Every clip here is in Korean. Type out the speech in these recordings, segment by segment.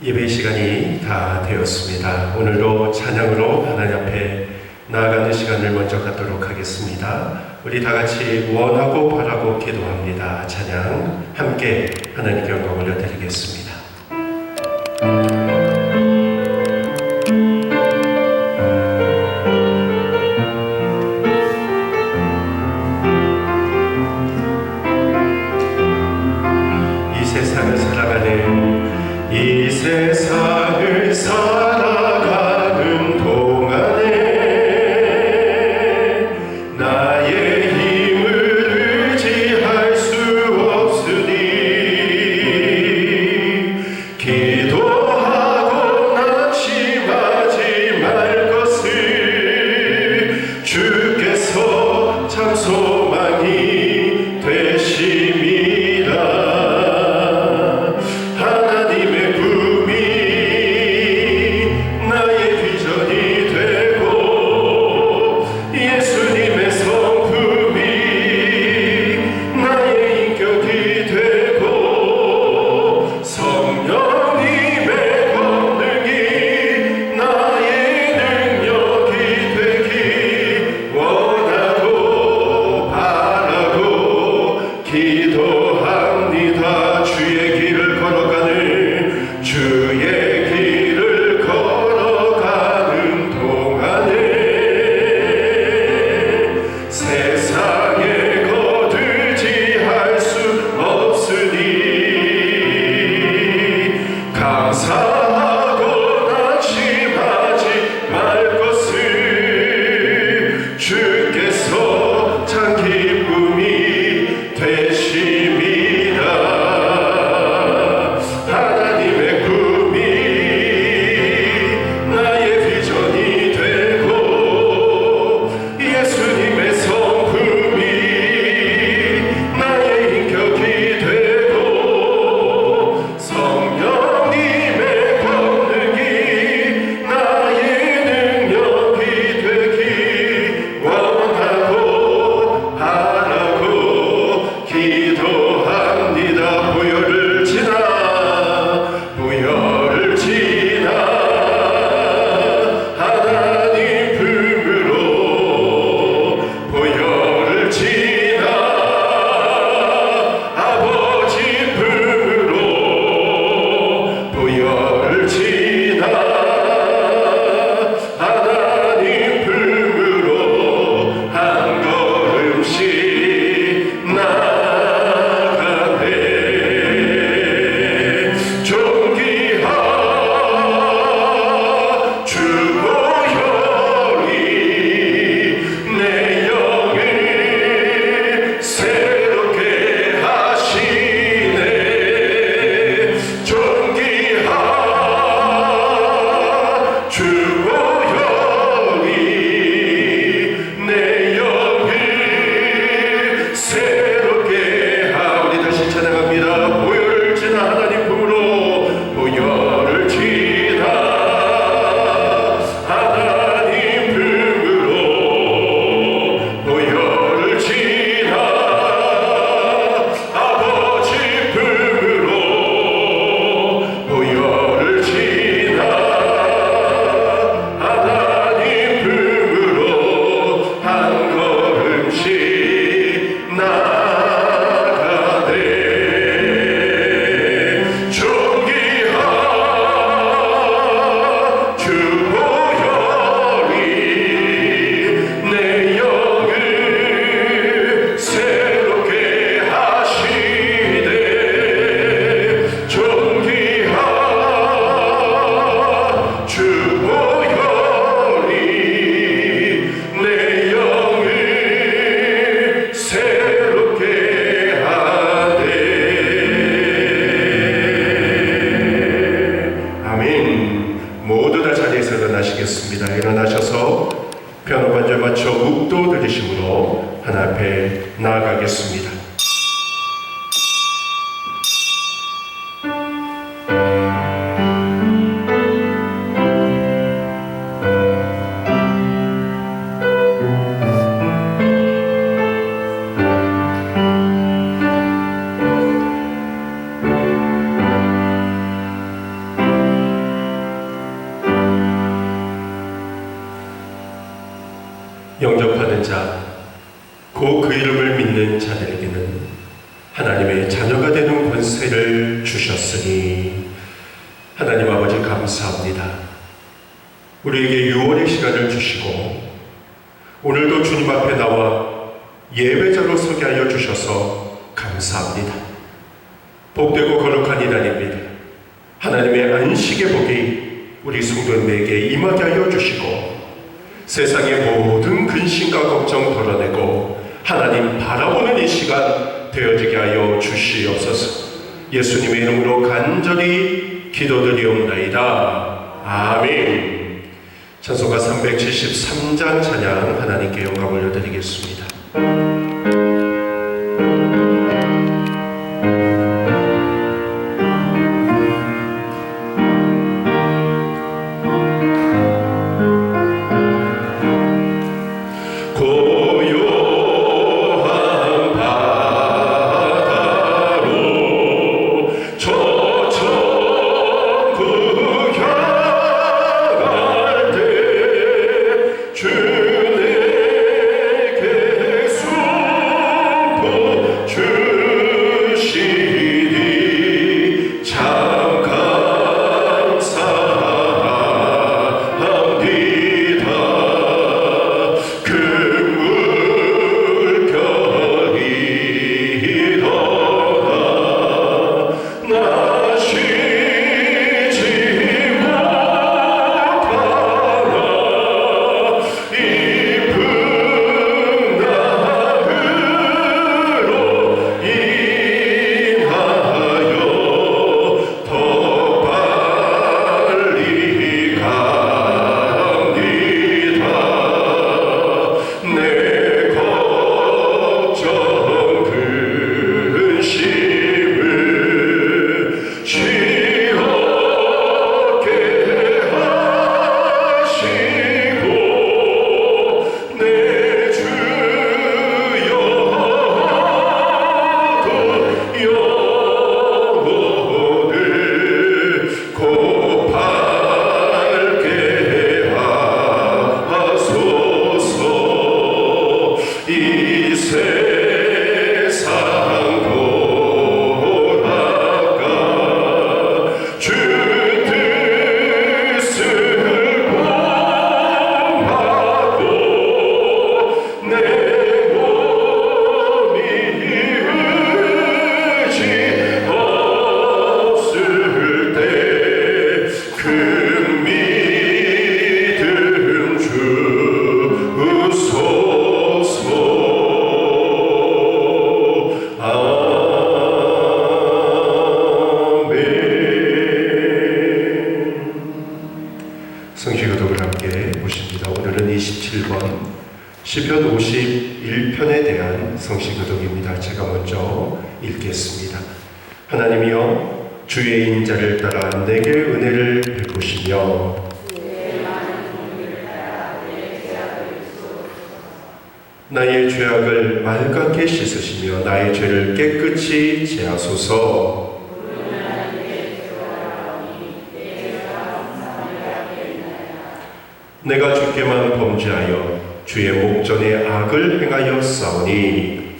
예배 시간이 다 되었습니다. 오늘도 찬양으로 하나님 앞에 나아가는 시간을 먼저 갖도록 하겠습니다. 우리 다 같이 원하고 바라고 기도합니다. 찬양 함께 하나님께 영광 올려드리겠습니다. 이 세상을 살아가는 동안에 나의 힘을 의지할 수 없으니 기도하고 낙심하지 말 것을 주께서 참 소망이 되심이라. 하나님의 품이 나의 자, 곧 그 이름을 믿는 자들에게는 하나님의 자녀가 되는 권세를 주셨으니 하나님 아버지 감사합니다. 우리에게 6월의 시간을 주시고 오늘도 주님 앞에 나와 예배자로 서게 하여 주셔서 감사합니다. 복되고 거룩한 이날입니다. 하나님의 안식의 복이 우리 성도님에게 임하게 하여 주시고 세상의 모든 근심과 걱정 덜어내고 하나님 바라보는 이 시간 되어지게 하여 주시옵소서. 예수님의 이름으로 간절히 기도드리옵나이다. 아멘. 찬송가 373장 찬양 하나님께 영광 올려드리겠습니다. 성시교독을 함께 보십니다. 오늘은 27번 시편 51편에 대한 성시교독입니다. 제가 먼저 읽겠습니다. 하나님이여 주의 인자를 따라 내게 은혜를 베푸시며 나의 죄악을 맑게 씻으시며 나의 죄를 깨끗이 제하소서. 내가 주께만 범죄하여 주의 목전에 악을 행하여 싸우니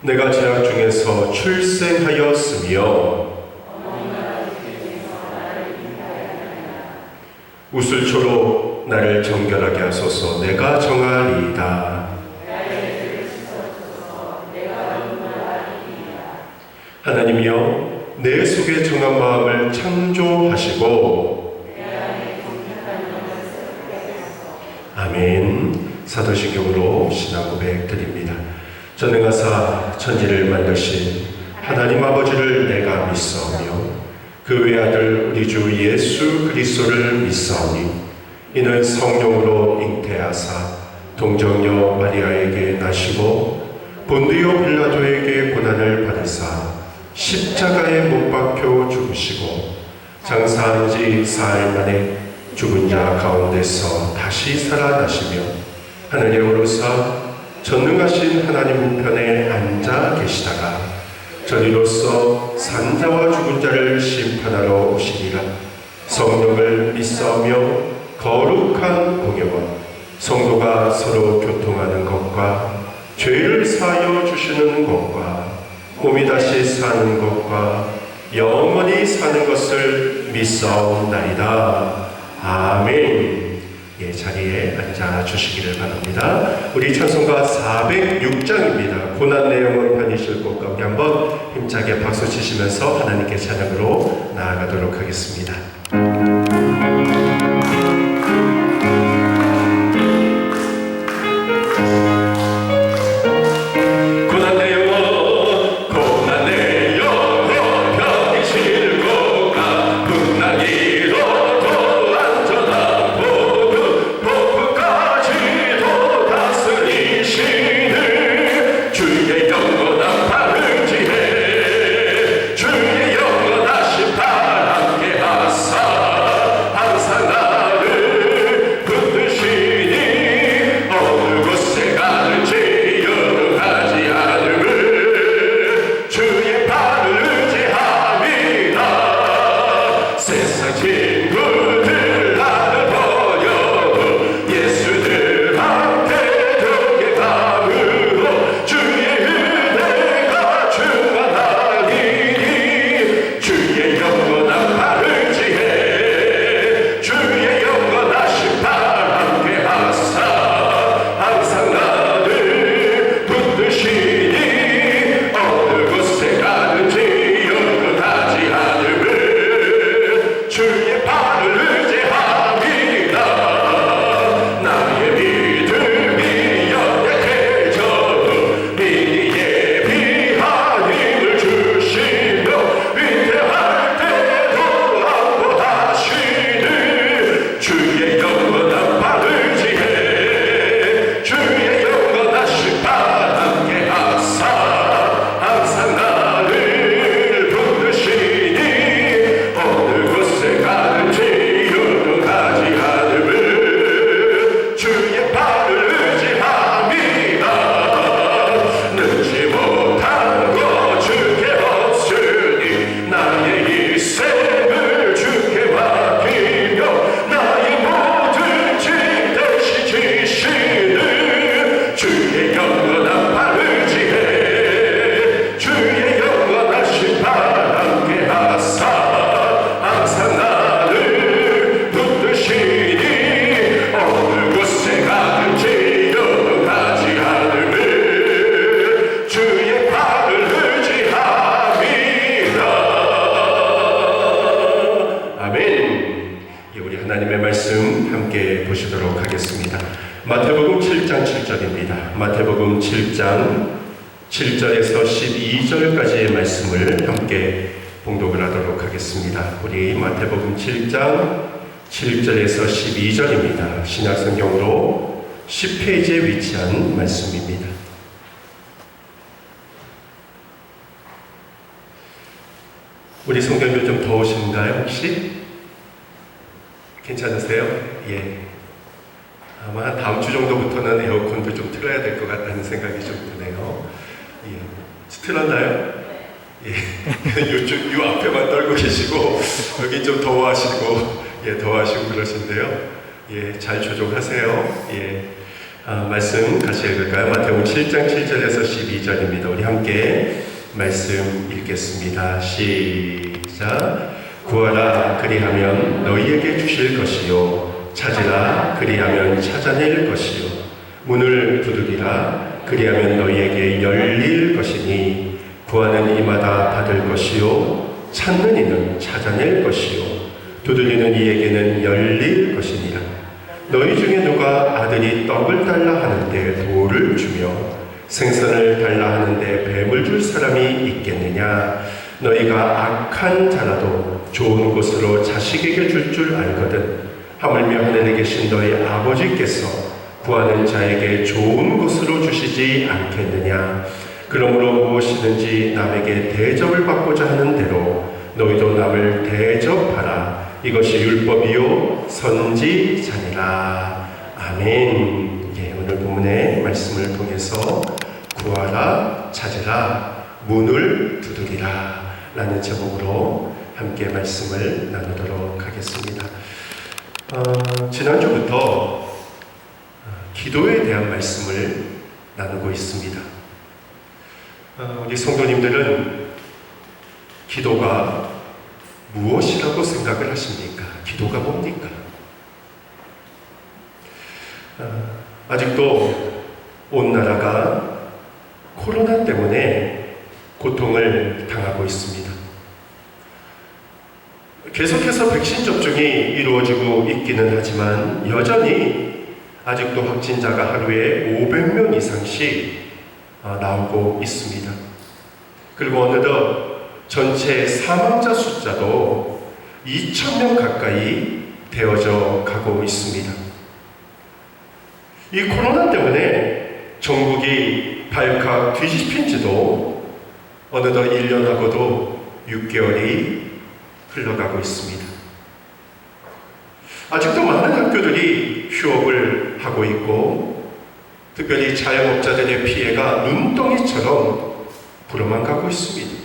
내가 죄악 중에서 출생하였으며 우슬초로 나를 정결하게 하소서. 내가 정하리이다. 하나님이여 내 속에 정한 마음을 창조하시고 아멘. 사도신경으로 신앙 고백 드립니다. 전능하사 천지를 만드신 하나님 아버지를 내가 믿사오며 그 외아들 우리 주 예수 그리스도를 믿사오니 이는 성령으로 잉태하사 동정녀 마리아에게 나시고 본디오 빌라도에게 고난을 받으사 십자가에 못 박혀 죽으시고 장사한 지 사흘 만에 죽은 자 가운데서 다시 살아나시며 하늘에 오르사 전능하신 하나님 우편에 앉아 계시다가 저리로서 산자와 죽은 자를 심판하러 오시리라. 성령을 믿사오며 거룩한 공예와 성도가 서로 교통하는 것과 죄를 사하여 주시는 것과 몸이 다시 사는 것과 영원히 사는 것을 믿사옵나이다. 아멘. 예, 자리에 앉아 주시기를 바랍니다. 우리 찬송가 406장입니다. 고난 내용은 편히실 것과 우리 한번 힘차게 박수 치시면서 하나님께 찬양으로 나아가도록 하겠습니다. 마태복음 7장 7절입니다. 마태복음 7장 7절에서 12절까지의 말씀을 함께 봉독을 하도록 하겠습니다. 우리 마태복음 7장 7절에서 12절입니다. 신약성경으로 10페이지에 위치한 말씀입니다. 우리 성경도 좀 더우신가요? 혹시? 괜찮으세요? 예. 아마 다음 주 정도부터는 에어컨도 좀 틀어야 될 것 같다는 생각이 좀 드네요. 예. 틀었나요? 예. 요 앞에만 떨고 계시고, 여기 좀 더워하시고, 예, 더워하시고 그러신데요. 예, 잘 조종하세요. 예. 말씀 같이 읽을까요? 마태복음 7장 7절에서 12절입니다. 우리 함께 말씀 읽겠습니다. 시작. 구하라 그리하면 너희에게 주실 것이요 찾으라 그리하면 찾아낼 것이요 문을 두드리라 그리하면 너희에게 열릴 것이니 구하는 이마다 받을 것이요 찾는 이는 찾아낼 것이요 두드리는 이에게는 열릴 것이니라. 너희 중에 누가 아들이 떡을 달라 하는데 돌을 주며 생선을 달라 하는데 뱀을 줄 사람이 있겠느냐. 너희가 악한 자라도 좋은 곳으로 자식에게 줄 줄 알거든. 하물며 하늘에 계신 너희 아버지께서 구하는 자에게 좋은 곳으로 주시지 않겠느냐. 그러므로 무엇이든지 남에게 대접을 받고자 하는 대로 너희도 남을 대접하라. 이것이 율법이요 선지자니라. 아멘. 예, 오늘 본문의 말씀을 통해서 구하라, 찾으라, 문을 두드리라 라는 제목으로 함께 말씀을 나누도록 하겠습니다. 지난주부터 기도에 대한 말씀을 나누고 있습니다. 우리 성도님들은 기도가 무엇이라고 생각을 하십니까? 기도가 뭡니까? 아직도 온 나라가 코로나 때문에 고통을 당하고 있습니다. 계속해서 백신 접종이 이루어지고 있기는 하지만 여전히 아직도 확진자가 하루에 500명 이상씩 나오고 있습니다. 그리고 어느덧 전체 사망자 숫자도 2,000명 가까이 되어져 가고 있습니다. 이 코로나 때문에 전국이 발칵 뒤집힌 지도 어느덧 1년하고도 6개월이 흘러가고 있습니다. 아직도 많은 학교들이 휴업을 하고 있고 특별히 자영업자들의 피해가 눈덩이처럼 불어만 가고 있습니다.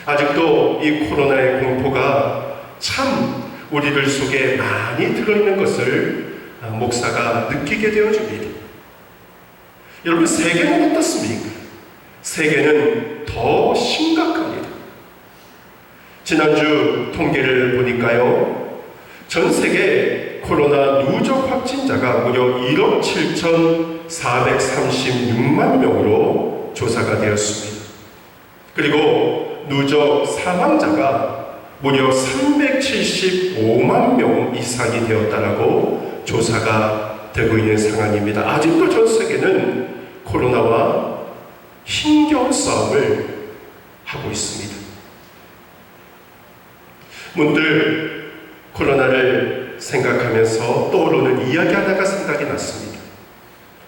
아직도 이 코로나의 공포가 참 우리들 속에 많이 들어있는 것을 목사가 느끼게 되어줍니다. 여러분, 세계는 어떻습니까? 세계는 더 심각합니다. 지난주 통계를 보니까요, 전 세계 코로나 누적 확진자가 무려 1억 7,436만 명으로 조사가 되었습니다. 그리고 누적 사망자가 무려 375만 명 이상이 되었다라고 조사가 되고 있는 상황입니다. 아직도 전 세계는 코로나와 힘겨운 싸움을 하고 있습니다. 문득 코로나를 생각하면서 떠오르는 이야기 하나가 생각이 났습니다.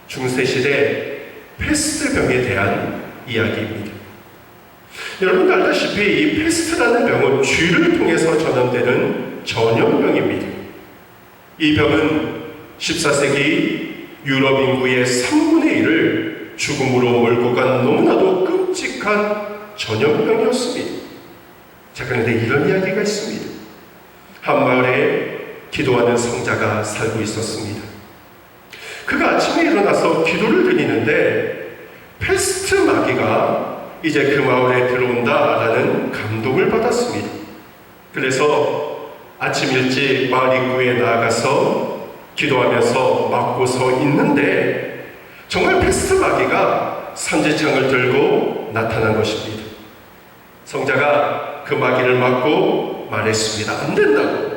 중세시대 패스트병에 대한 이야기입니다. 여러분 알다시피 이 패스트라는 병은 쥐를 통해서 전염되는 전염병입니다. 이 병은 14세기 유럽 인구의 3분의 1을 죽음으로 몰고 간 너무나도 끔찍한 전염병이었습니다. 자, 그런데 이런 이야기가 있습니다. 한 마을에 기도하는 성자가 살고 있었습니다. 그가 아침에 일어나서 기도를 드리는데 패스트 마귀가 이제 그 마을에 들어온다라는 감동을 받았습니다. 그래서 아침 일찍 마을 입구에 나아가서 기도하면서 막고 서 있는데 정말 패스트 마귀가 산지창을 들고 나타난 것입니다. 성자가 그 마귀를 막고 말했습니다. 안 된다고.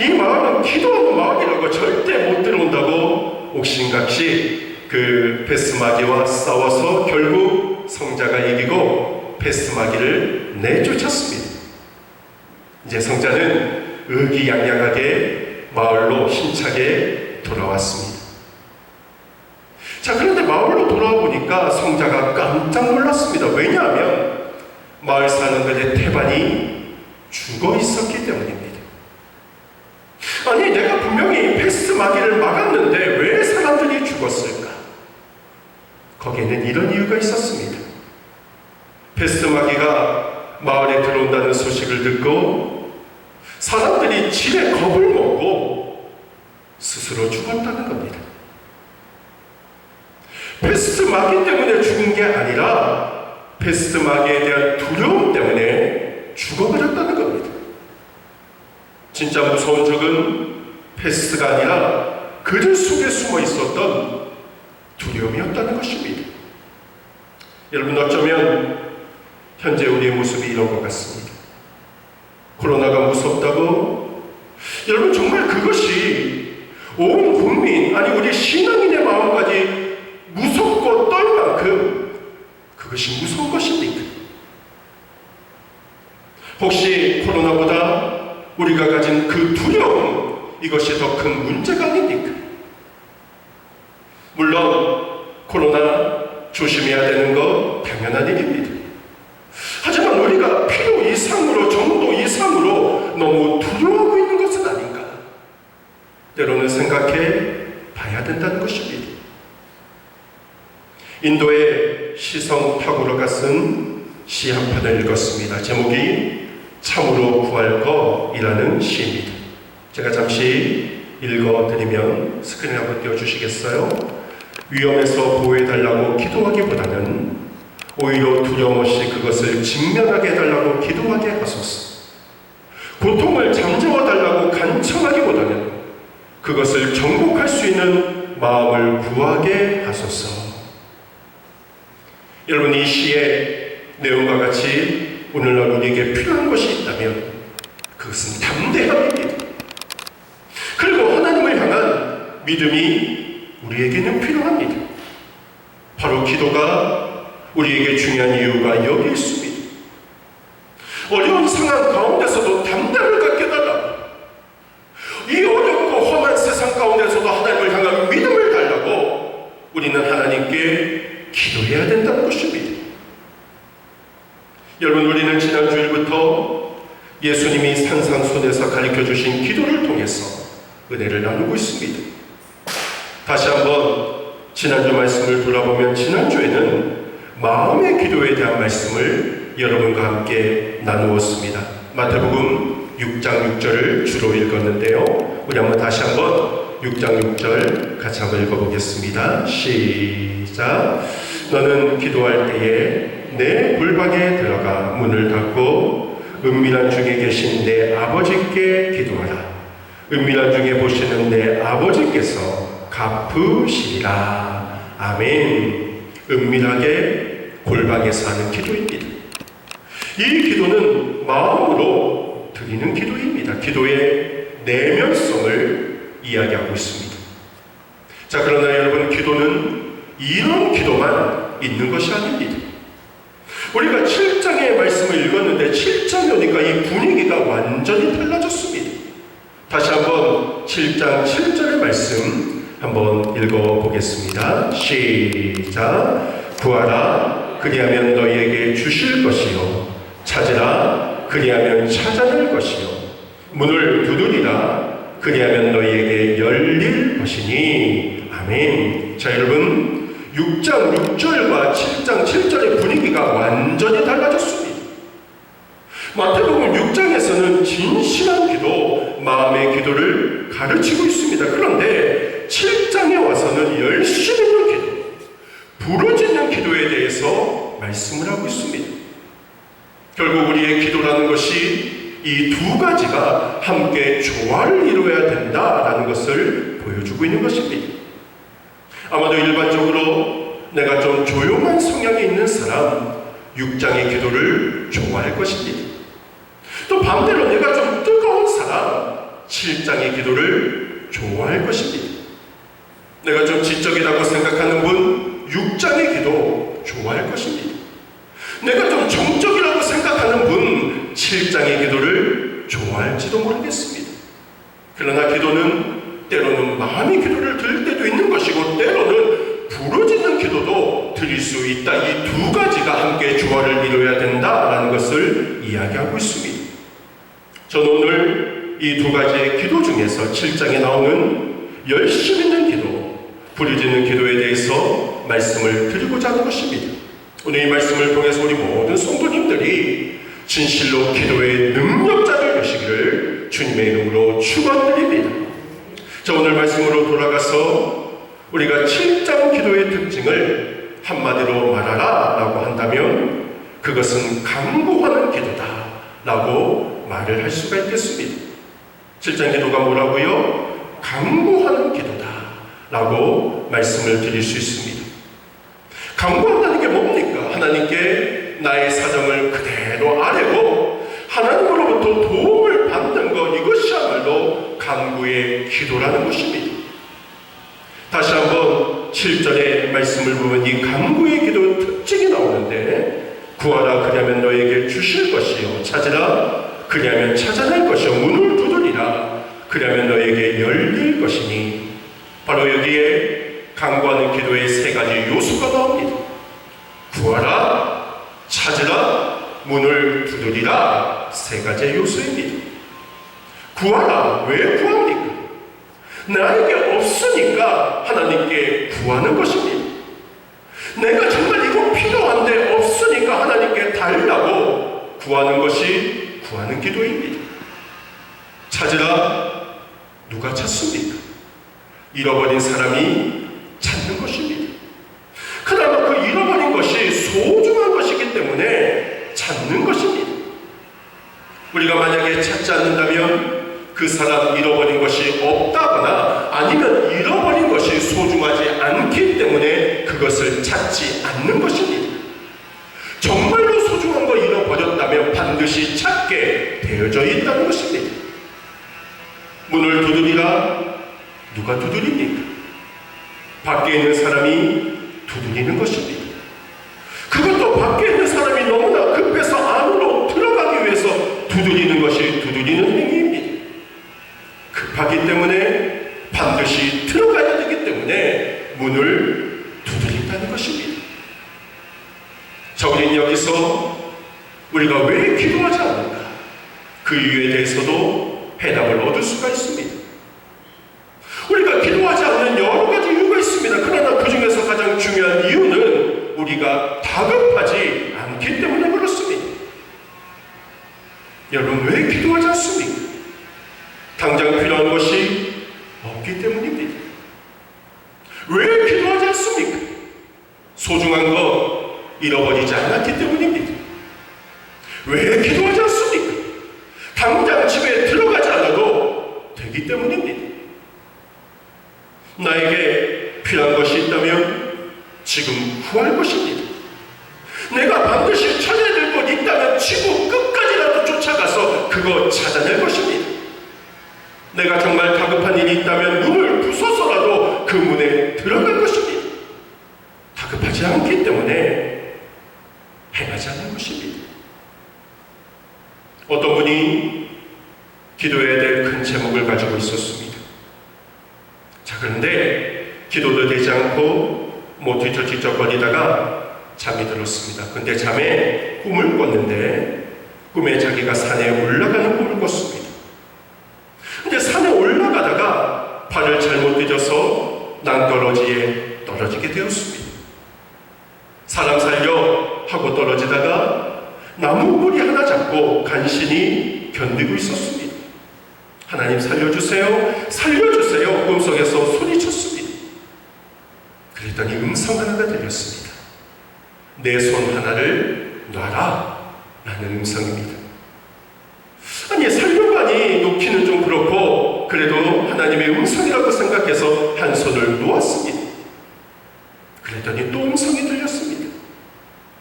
이 마을은 기도하는 마을이라고, 절대 못 들어온다고 옥신각신 그 패스트 마귀와 싸워서 결국 성자가 이기고 패스트 마귀를 내쫓았습니다. 이제 성자는 의기양양하게 마을로 힘차게 돌아왔습니다. 자, 그런데 마을로 돌아와 보니까 성자가 깜짝 놀랐습니다. 왜냐하면 마을 사람들의 태반이 죽어 있었기 때문입니다. 아니, 내가 분명히 패스트 마귀를 막았는데 왜 사람들이 죽었을까? 거기에는 이런 이유가 있었습니다. 패스트 마귀가 마을에 들어온다는 소식을 듣고 사람들이 질에 겁을 먹고 스스로 죽었다는 겁니다. 패스트 마귀 때문에 죽은 게 아니라 패스트 마귀에 대한 두려움 때문에 죽어버렸다는 겁니다. 진짜 무서운 적은 패스트가 아니라 그들 속에 숨어 있었던 두려움이었다는 것입니다. 여러분, 어쩌면 현재 우리의 모습이 이런 것 같습니다. 코로나가 무섭다고? 여러분, 정말 그것이 온 국민, 아니 우리 신앙인의 마음까지 무섭고 떨 만큼 그것이 무서운 것입니까? 혹시 코로나보다 우리가 가진 그 두려움, 이것이 더 큰 문제가 아닙니까? 물론 코로나 조심해야 되는 거 당연한 일입니다. 하지만 우리가 필요 이상으로, 정도 이상으로 너무 두려워하고 있는 것은 아닌가? 때로는 생각해 봐야 된다는 것입니다. 인도의 시성 타구르가 쓴 시 한 편을 읽었습니다. 제목이 참으로 구할 거이라는 시입니다. 제가 잠시 읽어드리면 스크린 한번 띄워주시겠어요? 위험에서 보호해달라고 기도하기보다는 오히려 두려움 없이 그것을 직면하게 해달라고 기도하게 하소서. 고통을 잠재워달라고 간청하기보다는 그것을 정복할 수 있는 마음을 구하게 하소서. 여러분, 이 시의 내용과 같이 오늘날 우리에게 필요한 것이 있다면 그것은 담대함입니다. 그리고 하나님을 향한 믿음이 우리에게는 필요합니다. 바로 기도가 우리에게 중요한 이유가 여기 있습니다. 어려운 상황 가운데서도 담대함을 갖게 해달라고, 이 어렵고 험한 세상 가운데서도 하나님을 향한 믿음을 달라고 우리는 하나님께 기도해야 된다는 것입니다. 여러분, 우리는 지난 주일부터 예수님이 산상수훈에서 가르쳐주신 기도를 통해서 은혜를 나누고 있습니다. 다시 한번 지난주 말씀을 돌아보면 지난주에는 마음의 기도에 대한 말씀을 여러분과 함께 나누었습니다. 마태복음 6장 6절을 주로 읽었는데요. 우리 한번 다시 한번 6장 6절 같이 한번 읽어보겠습니다. 시작. 너는 기도할 때에 내 골방에 들어가 문을 닫고 은밀한 중에 계신 내 아버지께 기도하라. 은밀한 중에 보시는 내 아버지께서 갚으시리라. 아멘. 은밀하게 골방에서 하는 기도입니다. 이 기도는 마음으로 드리는 기도입니다. 기도의 내면성을 이야기하고 있습니다. 자, 그러나 여러분, 기도는 이런 기도만 있는 것이 아닙니다. 우리가 7장의 말씀을 읽었는데 7장에 오니까 이 분위기가 완전히 달라졌습니다. 다시 한번 7장 7절의 말씀 한번 읽어보겠습니다. 시작. 구하라, 그리하면 너희에게 주실 것이요, 찾으라, 그리하면 찾아낼 것이요, 문을 두드리라, 그리하면 너희에게 열릴 것이니. 아멘. 자, 여러분, 6장 6절과 7장 7절의 분위기가 완전히 달라졌습니다. 마태복음 6장에서는 진실한 기도, 마음의 기도를 가르치고 있습니다. 그런데 7장에 와서는 열심 있는 기도, 부르짖는 기도에 대해서 말씀을 하고 있습니다. 결국 우리의 기도라는 것이 이 두 가지가 함께 조화를 이루어야 된다라는 것을 보여주고 있는 것입니다. 아마도 일반적으로 내가 좀 조용한 성향이 있는 사람, 6장의 기도를 좋아할 것입니다. 또 반대로 내가 좀 뜨거운 사람, 7장의 기도를 좋아할 것입니다. 내가 좀 지적이라고 생각하는 분, 6장의 기도 좋아할 것입니다. 내가 좀 정적이라고 생각하는 분, 7장의 기도를 좋아할지도 모르겠습니다. 그러나 기도는 때로는 마음의 기도를 드릴 때도 있는 것이고, 때로는 부르짖는 기도도 드릴 수 있다. 이 두 가지가 함께 조화를 이루어야 된다라는 것을 이야기하고 있습니다. 저는 오늘 이 두 가지의 기도 중에서 7장에 나오는 열심 있는 기도, 부르짖는 기도에 대해서 말씀을 드리고자 하는 것입니다. 오늘 이 말씀을 통해서 우리 모든 성도님들이 진실로 기도의 능력자들 되시기를 주님의 이름으로 축원드립니다. 자, 오늘 말씀으로 돌아가서 우리가 7장 기도의 특징을 한마디로 말하라 라고 한다면 그것은 간구하는 기도다 라고 말을 할 수가 있겠습니다. 7장 기도가 뭐라고요? 간구하는 기도다 라고 말씀을 드릴 수 있습니다. 간구한다는 게 뭡니까? 하나님께 나의 사정을 그대로 아뢰고 하나님으로부터 도움을 받는 것, 이것이야말로 간구의 기도라는 것입니다. 다시 한번 7절의 말씀을 보면 이 간구의 기도 특징이 나오는데, 구하라, 그리하면 너에게 주실 것이요, 찾으라, 그리하면 찾아낼 것이요, 문을 두드리라, 그리하면 너에게 열릴 것이니. 바로 여기에 간구하는 기도의 세 가지 요소가 나옵니다. 구하라, 찾으라, 문을 두드리라, 세 가지의 요소입니다. 구하라, 왜 구합니까? 나에게 없으니까 하나님께 구하는 것입니다. 내가 정말 이거 필요한데 없으니까 하나님께 달라고 구하는 것이 구하는 기도입니다. 찾으라, 누가 찾습니까? 잃어버린 사람이 찾는 것입니다. 그나마 그 잃어버린 것이 소중한 것이기 때문에 찾는 것입니다. 우리가 만약에 찾지 않는다면 그 사람 잃어버린 것이 없다거나 아니면 잃어버린 것이 소중하지 않기 때문에 그것을 찾지 않는 것입니다. 정말로 소중한 거 잃어버렸다면 반드시 찾게 되어져 있다는 것입니다. 문을 두드리라, 누가 두드립니까? 밖에 있는 사람이 두드리는 것입니다. 그것도 밖에 있는 사람이 너무나 급해서 안으로 들어가기 위해서 두드리는 것이 두드리는 행위입니다. 급하기 때문에 반드시 들어가야 되기 때문에 문을 두드린다는 것입니다. 자, 우리는 여기서 우리가 왜 기도하지 않는가? 그 이유에 대해서도 해답을 얻을 수가 있습니다. 우리가 기도하지 않는 여러 가지 이유가 있습니다. 그러나 그 중에서 가장 중요한 이유는 우리가 다급하지 않기 때문에 그렇습니다. 여러분, 왜 기도하지 않습니까? 당장 필요한 것이 없기 때문입니다. 왜 기도하지 않습니까? 소중한 것 잃어버리지 않았기 때문입니다. 왜 기도하지 않습니까? 당장 집에 들어가지 않아도 되기 때문입니다. 나에게 필요한 것이 있다면 지금 구할 것입니다. 내가 반드시 찾아야 될 것 있다면 지구 끝까지라도 쫓아가서 그거 찾아낼 것입니다. 내가 정말 다급한 일이 있다면 문을 부숴서라도 그 문에 들어갈 것입니다. 다급하지 않기 때문에 행하지 않는 것입니다. 어떤 분이 기도해야 될 큰 제목을 가지고 있었습니다. 자, 그런데 기도도 되지 않고 뒤척뒤척거리다가 잠이 들었습니다. 근데 잠에 꿈을 꿨는데 꿈에 자기가 산에 올라가는 꿈을 꿨습니다. 근데 산에 올라가다가 발을 잘못 디뎌서 낭떠러지에 떨어지게 되었습니다. 사람 살려 하고 떨어지다가 나무 뿌리 하나 잡고 간신히 견디고 있었습니다. 하나님 살려주세요, 살려주세요. 꿈속에서 소리쳤습니다. 그랬더니 음성 하나가 들렸습니다. 내 손 하나를 놔라 라는 음성입니다. 아니, 살려가니 놓기는 좀 그렇고 그래도 하나님의 음성이라고 생각해서 한 손을 놓았습니다. 그랬더니 또 음성이 들렸습니다.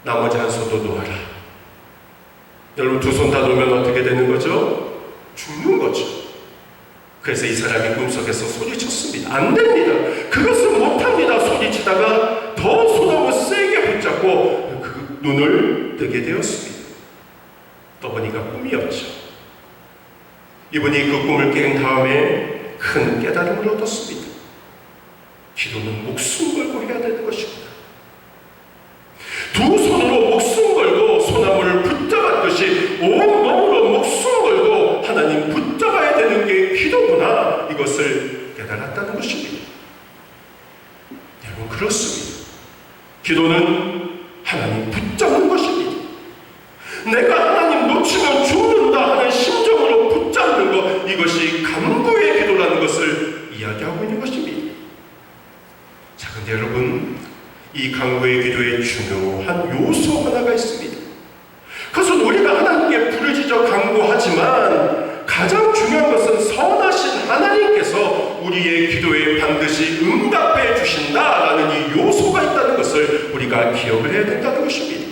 나머지 한 손도 놓아라. 여러분, 두 손 다 놓으면 어떻게 되는 거죠? 죽는 거죠. 그래서 이 사람이 꿈속에서 소리쳤습니다. 안 됩니다. 그것은 못합니다. 소리치다가 더 손하고 세게 붙잡고 그 눈을 뜨게 되었습니다. 떠보니까 꿈이었죠. 이분이 그 꿈을 깬 다음에 큰 깨달음을 얻었습니다. 기도는 목숨 걸고 해야 되는 것입니다. 두 손으로 목숨 걸고 소나무를 붙잡았듯이 온 몸으로 목숨 걸고 하나님 붙잡아야 되는 게 기도구나, 이것을 깨달았다는 것입니다. 여러분, 그렇습니다. 기도는 하나님 붙잡는 것입니다. 내가 하나님 놓치면 죽는다 하는 심정으로 붙잡는 것, 이것이 간구의 기도라는 것을 이야기하고 있는 것입니다. 자, 근데 여러분, 이 간구의 기도에 중요한 요소 하나가 있습니다. 그것은 우리가 하나님께 부르짖어 간구하지만 가장 중요한 것은 선하신 하나님께서 우리의 기도에 반드시 응답해 주신다라는 이 요소가 있다는 것을 우리가 기억을 해야 된다는 것입니다.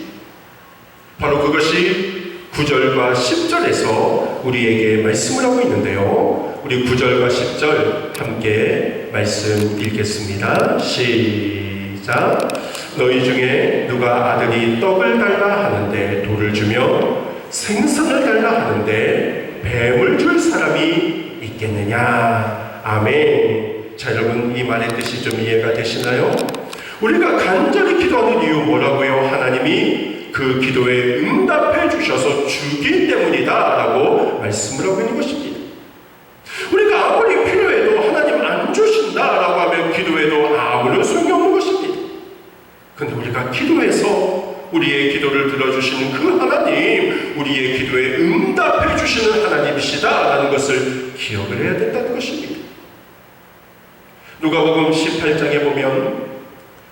바로 그것이 9절과 10절에서 우리에게 말씀을 하고 있는데요. 우리 9절과 10절 함께 말씀 읽겠습니다. 시작. 너희 중에 누가 아들이 떡을 달라 하는데 돌을 주며 생선을 달라 하는데 뱀을 줄 사람이 있겠느냐. 아멘. 자, 여러분, 이 말의 뜻이 좀 이해가 되시나요? 우리가 간절히 기도하는 이유 뭐라고요? 하나님이 그 기도에 응답해 주셔서 주기 때문이다 라고 말씀을 하고 있는 것입니다. 우리가 아무리 필요해도 하나님 안 주신다 라고 하면 기도해도 아무런 소용이 없는 것입니다. 근데 우리가 기도해서 우리의 기도를 들어주시는 그 하나님, 우리의 기도에 응답해 주시는 하나님이시다라는 것을 기억을 해야 된다는 것입니다. 누가복음 18장에 보면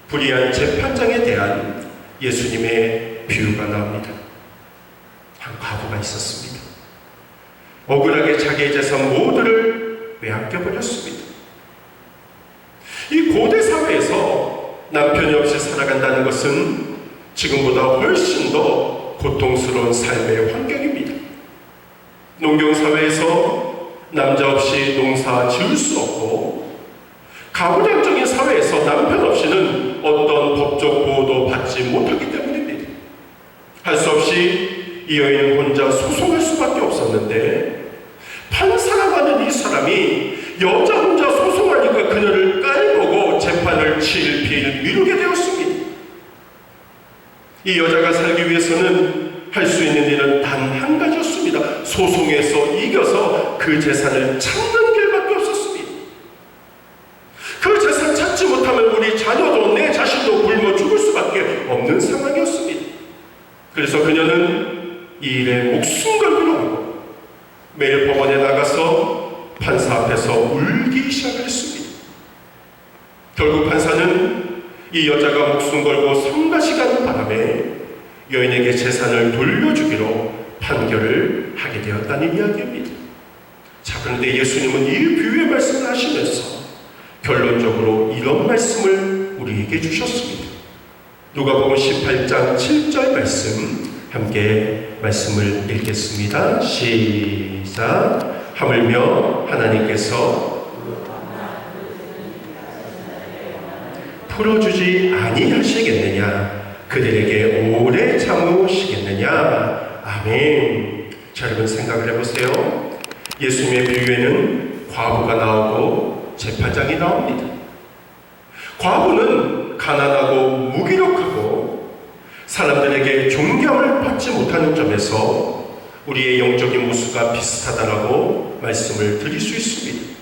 불의한 재판장에 대한 예수님의 비유가 나옵니다. 한 과부가 있었습니다. 억울하게 자기의 재산 모두를 빼앗겨버렸습니다. 이 고대 사회에서 남편이 없이 살아간다는 것은 지금보다 훨씬 더 고통스러운 삶의 환경입니다. 농경사회에서 남자 없이 농사 지을 수 없고, 가부장적인 사회에서 남편 없이는 어떤 법적 보호도 받지 못하기 때문입니다. 할 수 없이 이 여인은 혼자 소송할 수밖에 없었는데, 판사라고 하는 이 사람이 여자 혼자 소송하니까 그녀를 깔보고 재판을 7필 미루게 되었습니다. 이 여자가 살기 위해서는 할 수 있는 일은 단 한 가지였습니다. 소송에서 이겨서 그 재산을 찾는 길밖에 없었습니다. 그 재산 찾지 못하면 우리 자녀도 내 자신도 굶어 죽을 수밖에 없는 상황이었습니다. 그래서 그녀는 이 일에 목숨 걸기로 하고 매일 법원에 나가서 판사 앞에서 울기 시작했습니다. 결국 판사는 이 여자가 목숨 걸고 성가시가는 바람에 여인에게 재산을 돌려주기로 판결을 하게 되었다는 이야기입니다. 자, 그런데 예수님은 이 비유의 말씀을 하시면서 결론적으로 이런 말씀을 우리에게 주셨습니다. 누가복음 18장 7절 말씀 함께 말씀을 읽겠습니다. 시작. 하물며 하나님께서 풀어주지 아니하시겠느냐, 그들에게 오래 참으시겠느냐. 아멘. 자, 여러분 생각을 해보세요. 예수님의 비유에는 과부가 나오고 재판장이 나옵니다. 과부는 가난하고 무기력하고 사람들에게 존경을 받지 못하는 점에서 우리의 영적인 모습과 비슷하다라고 말씀을 드릴 수 있습니다.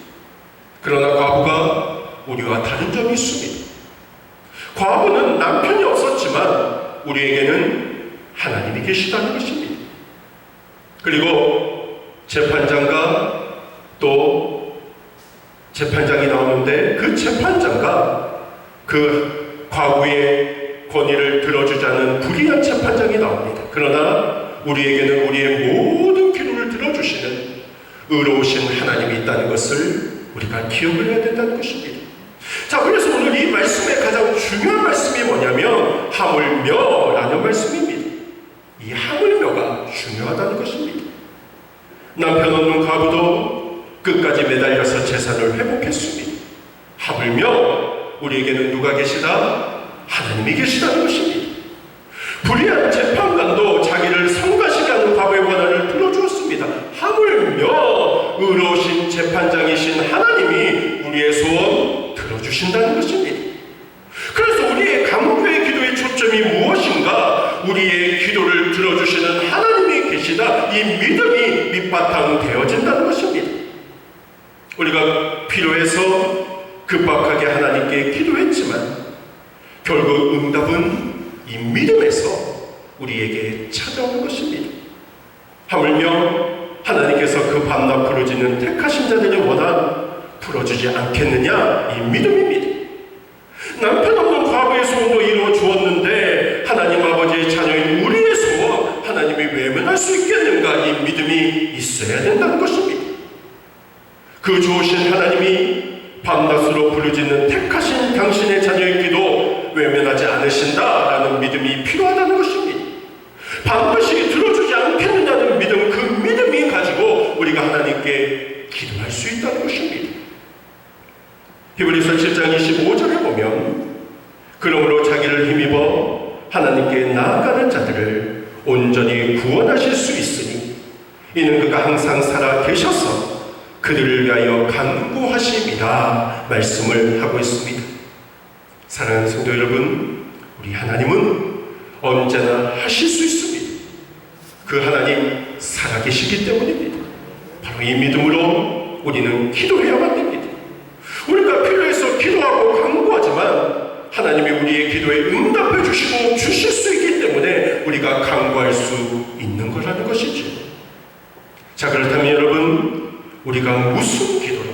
그러나 과부가 우리와 다른 점이 있습니다. 과부는 남편이 없었지만 우리에게는 하나님이 계시다는 것입니다. 그리고 재판장과 또 재판장이 나오는데 그 재판장과 그 과부의 권위를 들어주자는 불의한 재판장이 나옵니다. 그러나 우리에게는 우리의 모든 기도를 들어주시는 의로우신 하나님이 있다는 것을 우리가 기억을 해야 된다는 것입니다. 자, 그래서 오늘 이 말씀의 가장 중요한 말씀이 뭐냐면 하물며라는 말씀입니다. 이 하물며가 중요하다는 것입니다. 남편 없는 과부도 끝까지 매달려서 재산을 회복했습니다. 하물며 우리에게는 누가 계시다? 하나님이 계시다는 것입니다. 불의한 재판관도 자기를 성가시게 하는 과부의 원한을 들어주었습니다. 하물며 의로우신 재판장이신 하나님이 우리의 소원 들어주신다는 것입니다. 그래서 우리의 강구의 기도의 초점이 무엇인가? 우리의 기도를 들어주시는 하나님이 계시다. 이 믿음이 밑바탕 되어진다는 것입니다. 우리가 필요해서 급박하게 하나님께 기도했지만 결국 응답은 이 믿음에서 우리에게 찾아오는 것입니다. 하물며 하나님께서 그 밤낮 부르짖는 택하신 자들의 원한 풀어주지 않겠느냐? 이 믿음입니다. 남편 없는 과부의 소원도 이루어 주었는데 하나님 아버지의 자녀인 우리의 소원 하나님이 외면할 수 있겠는가? 이 믿음이 있어야 된다는 것입니다. 그 좋으신 하나님이 밤낮으로 부르짖는 택하신 당신의 자녀의 기도 외면하지 않으신다라는 믿음이 필요하다는 것입니다. 반드시 들어주지 않겠느냐는 믿음, 그 믿음이 가지고 우리가 하나님께 기도할 수 있다는 것입니다. 히브리서 7장 25절에 보면 그러므로 자기를 힘입어 하나님께 나아가는 자들을 온전히 구원하실 수 있으니 이는 그가 항상 살아 계셔서 그들을 위하여 간구하심이라 말씀을 하고 있습니다. 사랑하는 성도 여러분, 우리 하나님은 언제나 하실 수 있습니다. 그 하나님 살아계시기 때문입니다. 바로 이 믿음으로 우리는 기도해야만 됩니다. 우리가 필요해서 기도하고 간구하지만 하나님이 우리의 기도에 응답해 주시고 주실 수 있기 때문에 우리가 강구할 수 있는 거라는 것이죠. 자, 그렇다면 여러분, 우리가 무슨 기도로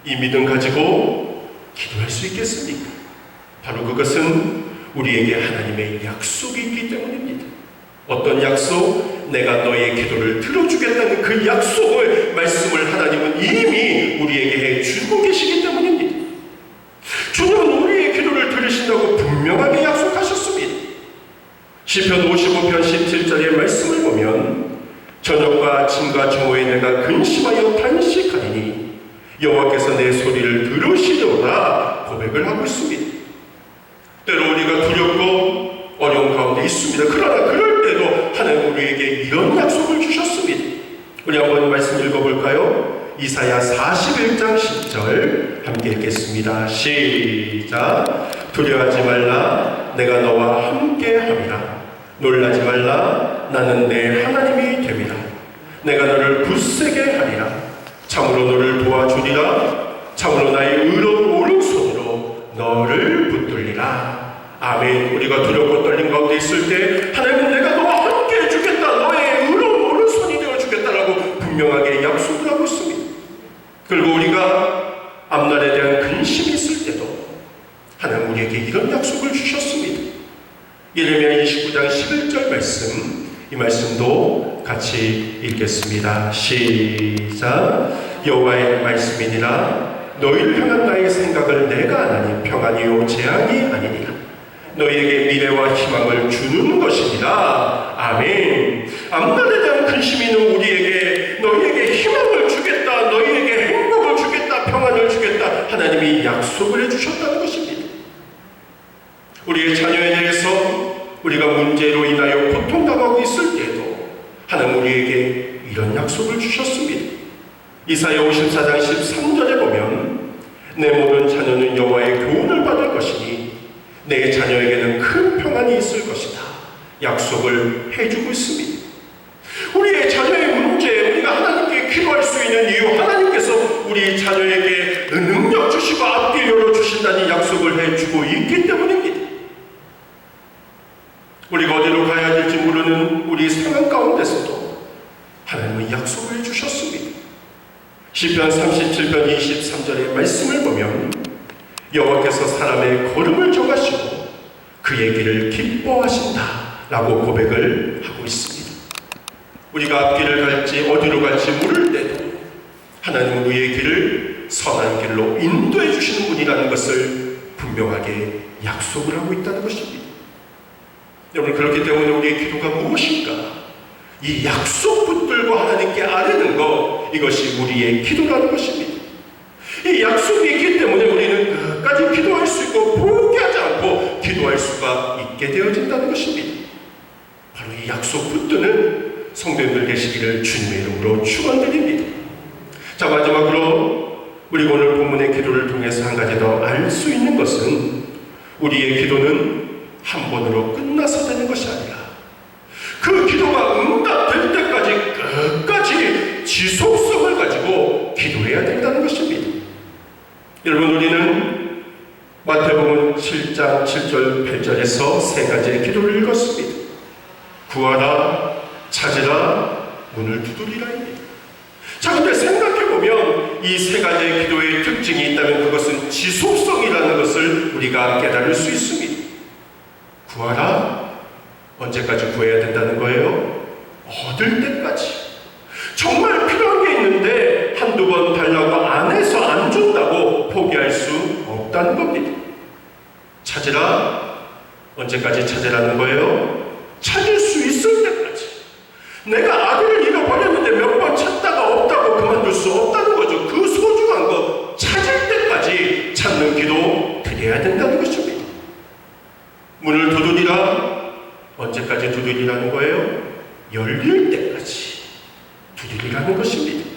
이 믿음 가지고 기도할 수 있겠습니까? 바로 그것은 우리에게 하나님의 약속이 있기 때문입니다. 어떤 약속? 내가 너의 기도를 들어주겠다는 그 약속을, 말씀을 하나님은 이미 우리에게 해주고 계시기 때문입니다. 주님은 우리의 기도를 들으신다고 분명하게 약속하셨습니다. 시편 55편 17절의 말씀을 보면 저녁과 아침과 정오에 내가 근심하여 탄식하리니 여호와께서 내 소리를 들으시려라 고백을 하고 있습니다. 때로 우리가 두렵고 어려운 가운데 있습니다. 그러나 그럴 때도 하나님 우리에게 이런 약속을 주셨습니다. 우리 한번 말씀 읽어볼까요? 이사야 41장 10절 함께 읽겠습니다. 시작. 두려워하지 말라. 내가 너와 함께 함이라. 놀라지 말라. 나는 내 하나님이 됨이라. 내가 너를 굳세게 하리라. 참으로 너를 도와주리라. 참으로 나의 의로운 오른손으로 너를 붙들리라. 아멘. 우리가 두렵고 떨림 가운데 있을 때 하나님은 내가 너와 함께 해주겠다. 너의 의로운 오른손이 되어주겠다라고 분명하게 약속을 하고 있습니다. 그리고 우리가 앞날에 대한 근심이 있을 때도 하나님 우리에게 이런 약속을 주셨습니다. 예레미야 29장 11절 말씀, 이 말씀도 같이 읽겠습니다. 시작. 여호와의 말씀이니라. 너희를 향한 나의 생각을 내가 아나니 평안이요 재앙이 아니니라. 너희에게 미래와 희망을 주는 것이니라. 아멘. 앞날에 대한 근심이 있는 우리에게 너희에게 희망을 주겠다, 너희에게 행복을 주겠다, 평안을 주겠다, 하나님이 약속을 해주셨다는 것입니다. 우리의 자녀에 대해서 우리가 문제로 인하여 고통당하고 있을 때에도 하나님 우리에게 이런 약속을 주셨습니다. 이사야 54장 13절에 보면 내 모든 자녀는 여호와의 교훈을 받을 것이니 내 자녀에게는 큰 평안이 있을 것이다. 약속을 해주고 있습니다. 우리의 자녀의 문제, 우리가 하나님께 기도할 수 있는 이유, 하나님께서 우리 자녀에게 능력 주시고 앞길 열어주신다는 약속을 해주고 있기 때문입니다. 우리가 어디로 가야 될지 모르는 우리 상황 가운데서도 하나님은 약속을 해주셨습니다. 시편 37편 23절의 말씀을 보면 여호와께서 사람의 걸음을 정하시고 그의 길을 기뻐하신다 라고 고백을 하고 있습니다. 우리가 앞길을 갈지 어디로 갈지 모를 때도 하나님은 우리의 길을 선한 길로 인도해 주시는 분이라는 것을 분명하게 약속을 하고 있다는 것입니다. 여러분, 그렇기 때문에 우리의 기도가 무엇인가? 이 약속 붙들고 하나님께 아뢰는 것, 이것이 우리의 기도라는 것입니다. 이 약속이 있기 때문에 우리는 끝까지 기도할 수 있고 포기하지 않고 기도할 수가 있게 되어진다는 것입니다. 바로 이 약속 붙드는 성도님들 되시기를 주님의 이름으로 축원드립니다. 자, 마지막으로 우리 오늘 본문의 기도를 통해서 한 가지 더 알 수 있는 것은 우리의 기도는 한 번으로 끝나서 되는 것이 아니라 그 기도가 응답될 때까지 끝까지 지속성을 가지고 기도해야 된다는 것입니다. 여러분, 우리는 마태복음 7장 7절 8절에서 세 가지의 기도를 읽었습니다. 구하라, 찾으라, 문을 두드리라입니다. 자, 근데 생각해보면 이 세 가지의 기도의 특징이 있다면 그것은 지속성이라는 것을 우리가 깨달을 수 있습니다. 구하라, 언제까지 구해야 된다는 거예요? 얻을 때까지. 정말 필요한 게 있는데 한두 번 달라고 안 해서 안 준다고 포기할 수 없다는 겁니다. 찾으라, 언제까지 찾으라는 거예요? 찾을 수 있을 때까지. 내가 아들을 잃어버렸는데 몇 번 찾다가 없다고 그만둘 수 없다는 거죠. 그 소중한 거 찾을 때까지 찾는 기도 드려야 된다는 것입니다. 문을 두드리라, 언제까지 두드리라는 거예요? 열릴 때까지 두드리라는 것입니다.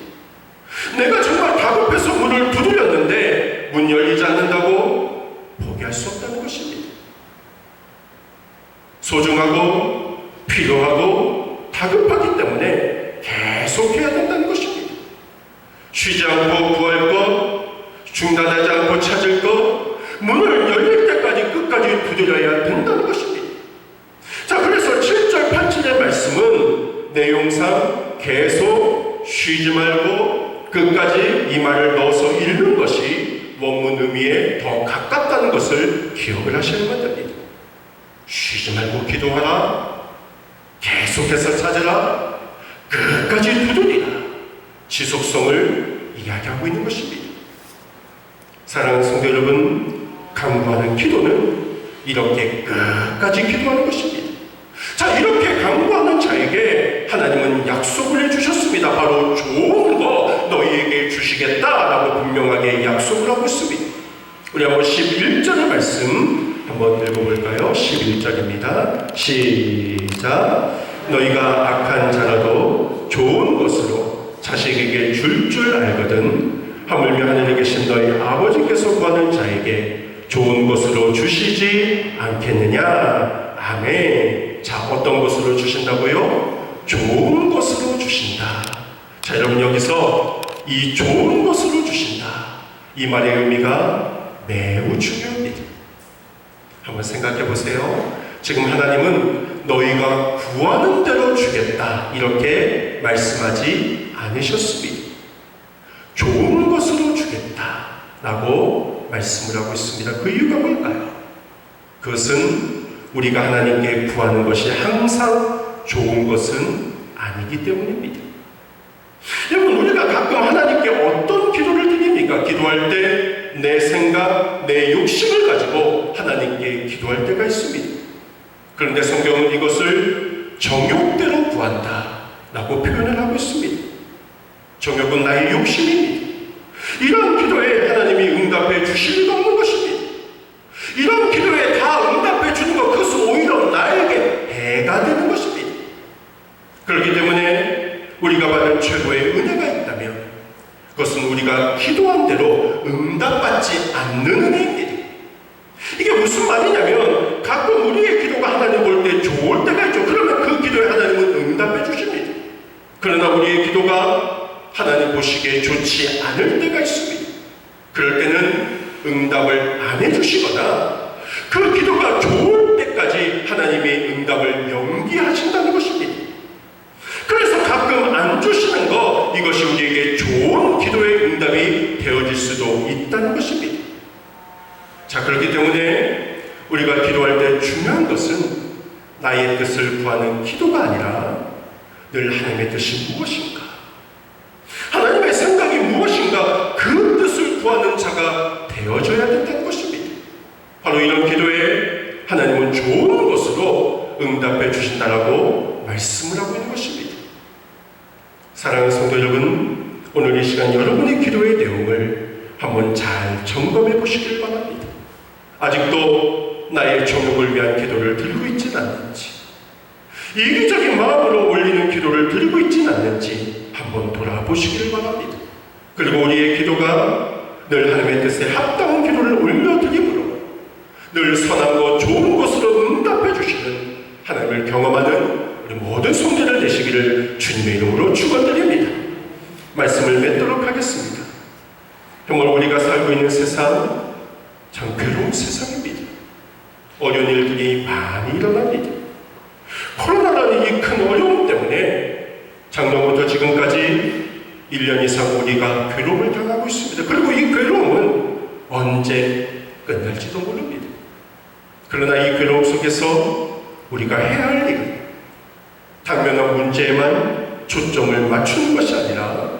내가 정말 다급해서 문을 두드렸는데 문 열리지 않는다고 포기할 수 없다는 것입니다. 소중하고 필요하고 다급하기 때문에 계속해야 된다는 것입니다. 쉬지 않고 구할 것, 중단하지 않고 찾을 것, 문을 열릴 때까지 끝까지 두드려야 된다는 것입니다. 자, 그래서 7절 내용상 계속 쉬지 말고 끝까지 이 말을 넣어서 읽는 것이 원문 의미에 더 가깝다는 것을 기억을 하셔야만 됩니다. 쉬지 말고 기도하라, 계속해서 찾으라, 끝까지 두드리라, 지속성을 이야기하고 있는 것입니다. 사랑하는 성도 여러분, 간구하는 기도는 이렇게 끝까지 기도하는 것입니다. 자, 이렇게 간구하는 자에게 하나님은 약속을 해주셨습니다. 바로 좋은 거 너희에게 주시겠다라고 분명하게 약속을 하고 있습니다. 우리 한번 11절의 말씀 한번 읽어볼까요? 11절입니다. 시작. 너희가 악한 자라도 좋은 것으로 자식에게 줄 알거든 하물며 하늘에 계신 너희 아버지께서 구하는 자에게 좋은 것으로 주시지 않겠느냐. 아멘. 자, 어떤 것으로 주신다고요? 좋은 것으로 주신다. 자, 여러분, 여기서 이 좋은 것으로 주신다, 이 말의 의미가 매우 중요합니다. 한번 생각해 보세요. 지금 하나님은 너희가 구하는 대로 주겠다 이렇게 말씀하지 않으셨습니다. 좋은 것으로 주겠다 라고 말씀을 하고 있습니다. 그 이유가 뭘까요? 그것은 우리가 하나님께 구하는 것이 항상 좋은 것은 아니기 때문입니다. 여러분, 우리가 가끔 하나님께 어떤 기도를 드립니까? 기도할 때 내 생각, 내 욕심을 가지고 하나님께 기도할 때가 있습니다. 그런데 성경은 이것을 정욕대로 구한다 라고 표현을 하고 있습니다. 정욕은 나의 욕심입니다. 이런 기도에 하나님이 응답해 주실 리가 없는 것입니다. 이런 기도에 다 응답해 주는 것, 그것은 오히려 나에게 해가 되는 것입니다. 그렇기 때문에 우리가 받은 최고의 은혜가 있다면 그것은 우리가 기도한 대로 응답받지 않는 은혜입니다. 이게 무슨 말이냐면 가끔 우리의 기도가 하나님 볼 때 좋을 때가 있죠. 그러면 그 기도에 하나님은 응답해 주십니다. 그러나 우리의 기도가 하나님 보시기에 좋지 않을 때가 있습니다. 그럴 때는 응답을 안 해주시거나 그 기도가 좋을 때까지 하나님의 응답을 연기하신다는 것입니다. 그래서 가끔 안 주시는 거, 이것이 우리에게 좋은 기도의 응답이 되어질 수도 있다는 것입니다. 자, 그렇기 때문에 우리가 기도할 때 중요한 것은 나의 뜻을 구하는 기도가 아니라 늘 하나님의 뜻이 무엇인가, 하나님의 생각이 무엇인가, 그 뜻을 구하는 자가 되어져야 된다는 것입니다. 바로 이런 기도에 하나님은 좋은 것으로 응답해 주신다라고 말씀을 하고 있는 것입니다. 사랑하는 성도 여러분, 오늘 이 시간 여러분의 기도의 내용을 한번 잘 점검해 보시길 바랍니다. 아직도 나의 정욕을 위한 기도를 드리고 있지는 않는지, 이기적인 마음으로 올리는 기도를 드리고 있지는 않는지 한번 돌아보시기를 바랍니다. 그리고 우리의 기도가 늘 하나님의 뜻에 합당한 기도를 올려드림으로 늘 선한 것, 좋은 것으로 응답해 주시는 하나님을 경험하는 우리 모든 성도들 되시기를 주님의 이름으로 축원드립니다. 말씀을 맺도록 하겠습니다. 정말 우리가 살고 있는 세상 참 괴로운 세상입니다. 어려운 일들이 많이 일어납니다. 코로나라는 이 큰 어려움 때문에 작년부터 지금까지 1년 이상 우리가 괴로움을 당하고 있습니다. 그리고 이 괴로움은 언제 끝날지도 모릅니다. 그러나 이 괴로움 속에서 우리가 해야 할 일은 당면한 문제에만 초점을 맞추는 것이 아니라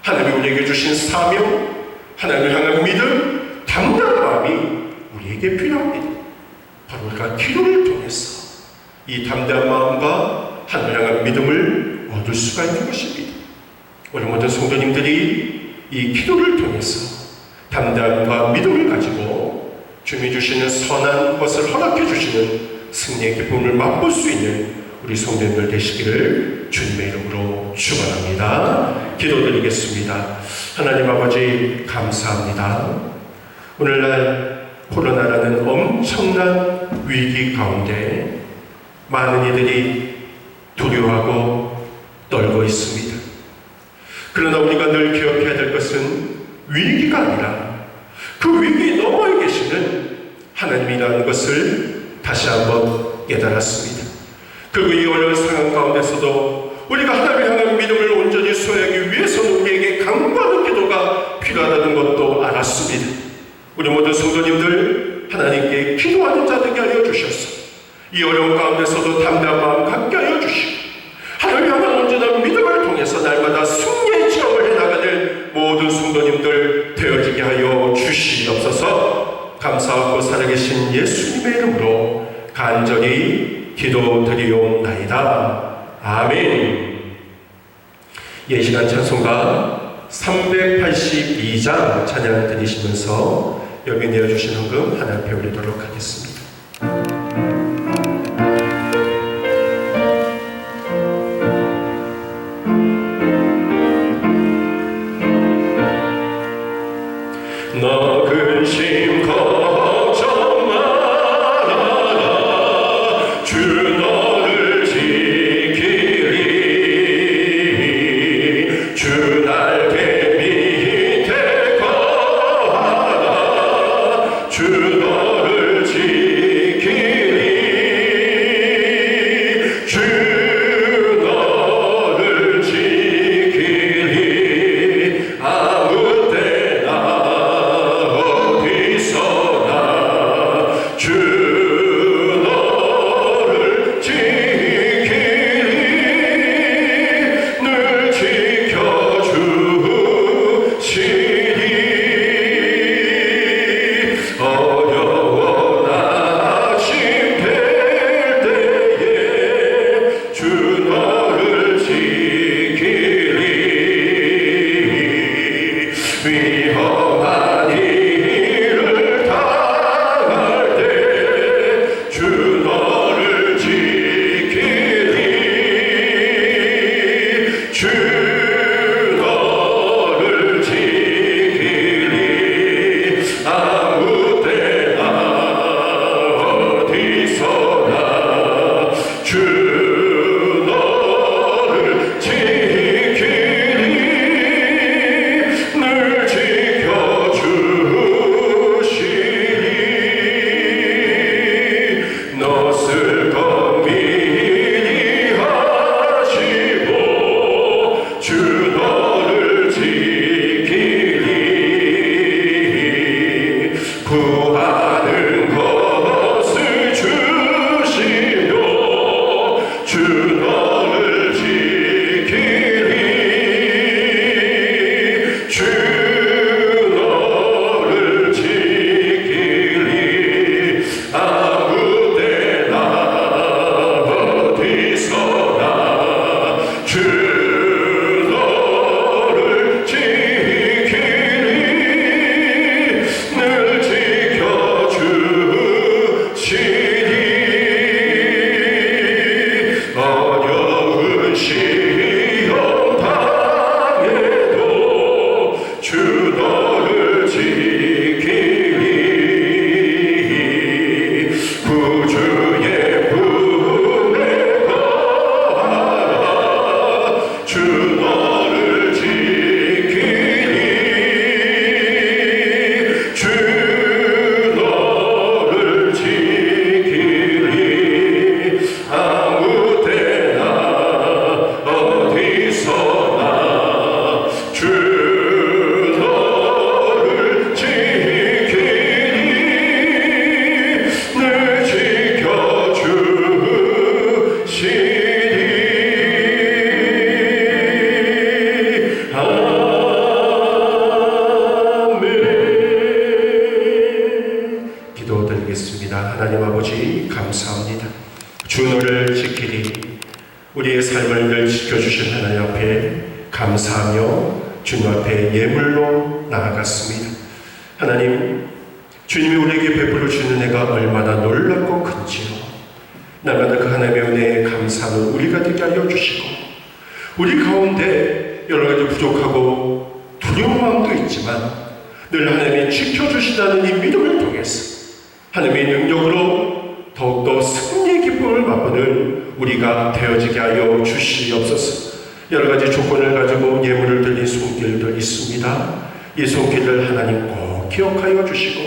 하나님이 우리에게 주신 사명, 하나님을 향한 믿음, 담대한 마음이 우리에게 필요합니다. 바로 우리가 기도를 통해서 이 담대한 마음과 하나님을 향한 믿음을 얻을 수가 있는 것입니다. 우리 모든 성도님들이 이 기도를 통해서 담대함과 믿음을 가지고 주님이 주시는 선한 것을 허락해 주시는 승리의 기쁨을 맛볼 수 있는 우리 성도님들 되시기를 주님의 이름으로 축원합니다. 기도드리겠습니다. 하나님 아버지, 감사합니다. 오늘날 코로나라는 엄청난 위기 가운데 많은 이들이 두려워하고 떨고 있습니다. 그러나 우리가 늘 기억해야 될 것은 위기가 아니라 그 위기 너머에 계시는 하나님이라는 것을 다시 한번 깨달았습니다. 그리고 이 어려운 상황 가운데서도 우리가 하나님을 향한 믿음을 온전히 소유하기 위해서는 우리에게 강구하는 기도가 필요하다는 것도 알았습니다. 우리 모든 성도님들 하나님께 기도하는 자 되게 하여 주셔서 이 어려운 가운데서도 담대한 마음 갖게 하여 주시고 하나님을 향한 온전한 믿음을 통해서 날마다 승리의 체험을 해나가는 모든 성도님들 되어지게 하여 주시옵소서. 감사하고 살아계신 예수님의 이름으로 간절히 기도드리옵나이다. 아멘. 예시간 찬송가 382장 찬양 드리시면서 여기 내어주신 헌금 하나 배우리도록 하겠습니다. 너 근심 걱정 말아라 주 너를 지키리 주 날개 밑에 거하라 주 너를 지키리 주 너를 지키리 아무 때나 주 너를 지키리 늘 지켜주시리 어려운 아침 될 때에 주 너를 지키리 위험한 일을 당할 때 주 너를 지키리 주 너를 지키리 아무 때나 어디서나 주 너를 지키리 늘 지켜주시리 넋을 고민히 하시고 주 너를 지키리 구하는 것을 주시며 주 너를 지키리 주 너를 지키리 아무 때나 어디서나 주 너를 지키리 늘 지켜주시리 어려운 시험 당해도 주 너를 지키리 구주의 품에 거하라 주 너를 지키리 주 너를 지키리 아무 때나 어디서나 주 너를 지키리 늘 지켜주시리 아멘. 기도드리겠습니다. 하나님 아버지 감사합니다. 주 너를 지키리 우리의 삶을 늘 지켜주신 하나님 앞에 감사하며 주님 앞에 예물로 나아갔습니다. 하나님 주님이 우리에게 베풀어 주는 애가 얼마나 놀랍고 큰지요. 날마다 그 하나님의 은혜에 감사하는 우리가 되게 하여 주시고 우리 가운데 여러 가지 부족하고 두려운 마음도 있지만 늘 하나님이 지켜주시다는 이 믿음을 통해서 하나님의 능력으로 더욱더 승리의 기쁨을 맛보는 우리가 되어지게 하여 주시옵소서. 여러 가지 조건을 가지고 예물을 드린 손길들 있습니다. 이 손길을 하나님 꼭 기억하여 주시고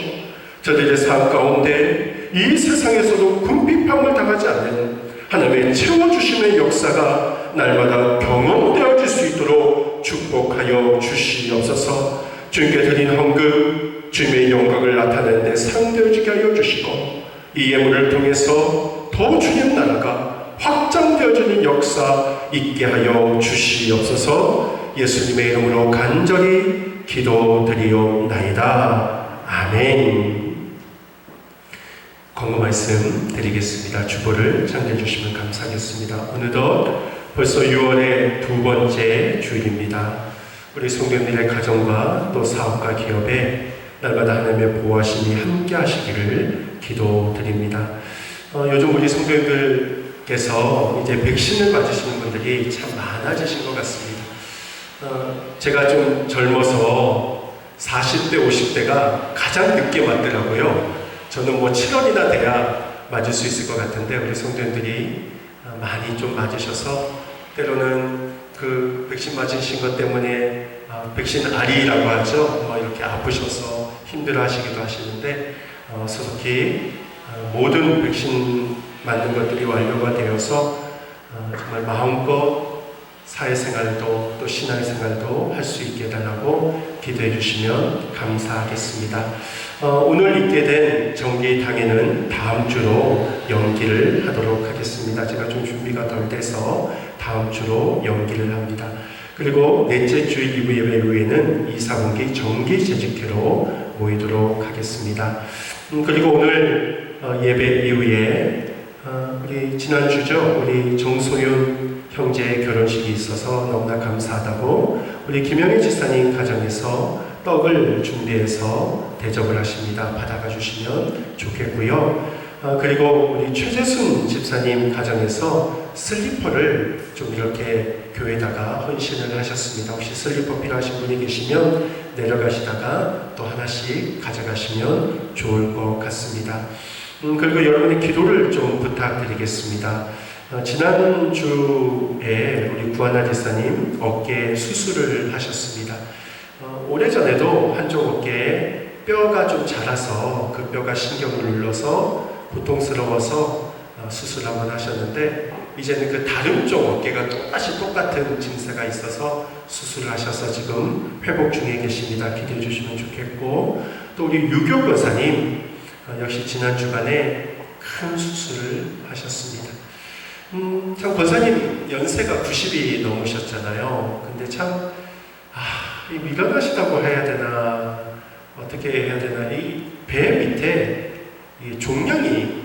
저들의 삶 가운데 이 세상에서도 궁핍함을 당하지 않는 하나님의 채워주심의 역사가 날마다 경험되어질 수 있도록 축복하여 주시옵소서. 주님께 드린 헌금, 주님의 영광을 나타내는 데 상대해지게 하여 주시고, 이 예물을 통해서 더 주님 나라가 확장되어지는 역사 있게 하여 주시옵소서. 예수님의 이름으로 간절히 기도드리옵나이다. 아멘. 권고 말씀 드리겠습니다. 주보를 창조해 주시면 감사하겠습니다. 어느덧 벌써 6월의 두 번째 주일입니다. 우리 성도님들의 가정과 또 사업과 기업에 날마다 하나님의 보호하심이 함께 하시기를 기도드립니다. 요즘 우리 성도님들께서 이제 백신을 맞으시는 분들이 참 많아지신 것 같습니다. 제가 좀 젊어서 40대, 50대가 가장 늦게 맞더라고요. 저는 뭐 7월이나 돼야 맞을 수 있을 것 같은데, 우리 성도님들이 많이 좀 맞으셔서 때로는 그 백신 맞으신 것 때문에 백신 알이라고 하죠. 이렇게 아프셔서 힘들어 하시기도 하시는데, 소속히 모든 백신 맞는 것들이 완료가 되어서 정말 마음껏 사회생활도 또 신앙생활도 할 수 있게 해달라고 기도해 주시면 감사하겠습니다. 오늘 있게 된 정기당회는 다음 주로 연기를 하도록 하겠습니다. 제가 좀 준비가 덜 돼서 다음 주로 연기를 합니다. 그리고 넷째 주일 2부 예배 이후에는 2, 4분기 정기 재직회로 모이도록 하겠습니다. 그리고 오늘 예배 이후에 우리 지난주죠, 우리 정소윤 형제의 결혼식이 있어서 너무나 감사하다고 우리 김영희 지사님 가정에서 떡을 준비해서 대접을 하십니다. 받아가 주시면 좋겠고요. 그리고 우리 최재순 집사님 가정에서 슬리퍼를 좀 이렇게 교회에다가 헌신을 하셨습니다. 혹시 슬리퍼 필요하신 분이 계시면 내려가시다가 또 하나씩 가져가시면 좋을 것 같습니다. 그리고 여러분의 기도를 좀 부탁드리겠습니다. 지난주에 우리 구하나 지사님 어깨 수술을 하셨습니다. 오래전에도 한쪽 어깨에 뼈가 좀 자라서 그 뼈가 신경을 눌러서 고통스러워서 수술 한번 하셨는데, 이제는 그 다른 쪽 어깨가 똑같이 똑같은 증세가 있어서 수술을 하셔서 지금 회복 중에 계십니다. 기대해 주시면 좋겠고, 또 우리 유교 권사님 역시 지난 주간에 큰 수술을 하셨습니다. 참 권사님 연세가 90이 넘으셨잖아요. 근데 참 일어나시다고 해야 되나 어떻게 해야 되나, 이 배 밑에 이 종양이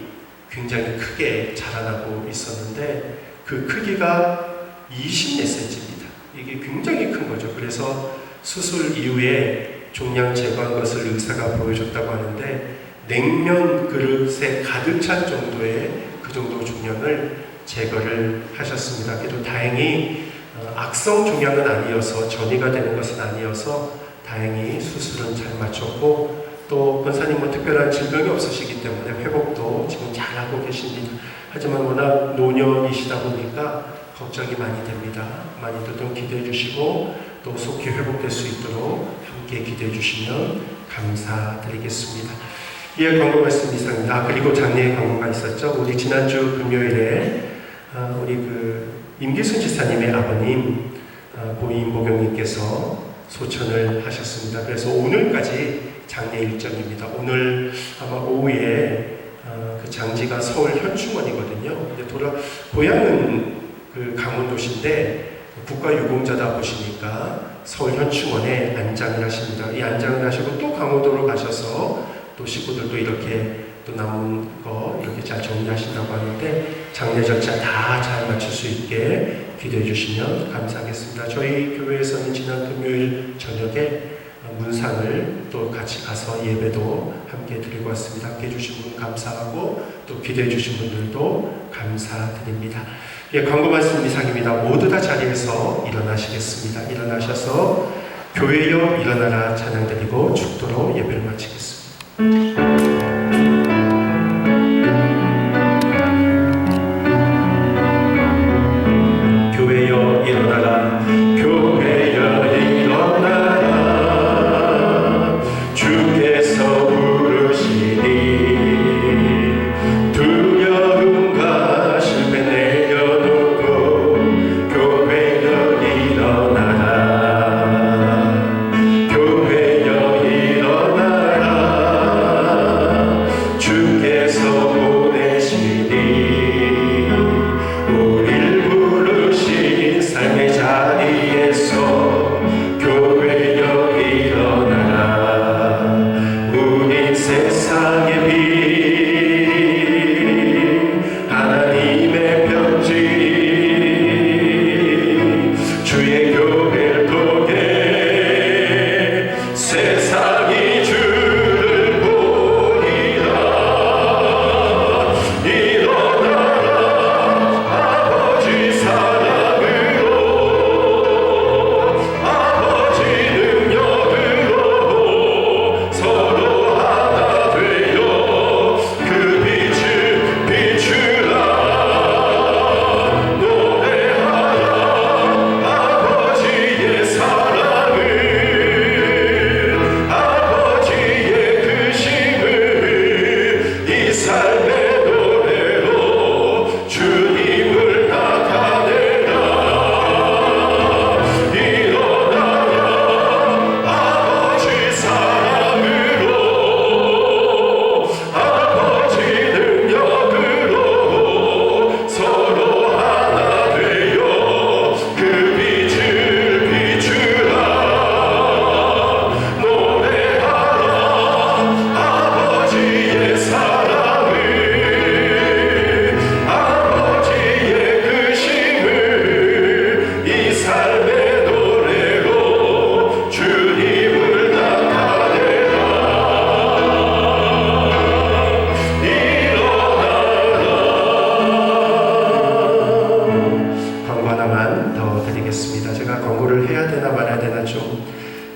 굉장히 크게 자라나고 있었는데 그 크기가 20cm입니다. 이게 굉장히 큰 거죠. 그래서 수술 이후에 종양 제거한 것을 의사가 보여줬다고 하는데, 냉면 그릇에 가득 찬 정도의 그 정도 종양을 제거를 하셨습니다. 그래도 다행히 악성 종양은 아니어서, 전이가 되는 것은 아니어서 다행히 수술은 잘 마쳤고, 또 권사님은 특별한 질병이 없으시기 때문에 회복도 지금 잘하고 계십니다. 하지만 워낙 노년이시다 보니까 걱정이 많이 됩니다. 많이도 좀 기대해 주시고 또 속히 회복될 수 있도록 함께 기대해 주시면 감사드리겠습니다. 예, 광고 말씀 이상입니다. 그리고 장례 광고가 있었죠. 우리 지난주 금요일에 우리 임기순 지사님의 아버님 고인보경님께서 소천을 하셨습니다. 그래서 오늘까지 장례 일정입니다. 오늘 아마 오후에 그 장지가 서울 현충원이거든요. 근데 고향은 그 강원도시인데 국가유공자다 보시니까 서울 현충원에 안장을 하십니다. 이 안장을 하시고 또 강원도로 가셔서 또 식구들도 이렇게 또 남은 거 이렇게 잘 정리하신다고 하는데, 장례 절차 다 잘 마칠 수 있게 기도해 주시면 감사하겠습니다. 저희 교회에서는 지난 금요일 저녁에 문상을 또 같이 가서 예배도 함께 드리고 왔습니다. 함께 해주신 분 감사하고 또 기도해 주신 분들도 감사드립니다. 예, 광고 말씀 이상입니다. 모두 다 자리에서 일어나시겠습니다. 일어나셔서 교회여 일어나라 찬양 드리고 축도로 예배를 마치겠습니다. 교회여 일어나라, 교회여 일어나라, 주께서 부르시니 두려움과 실패 내려놓고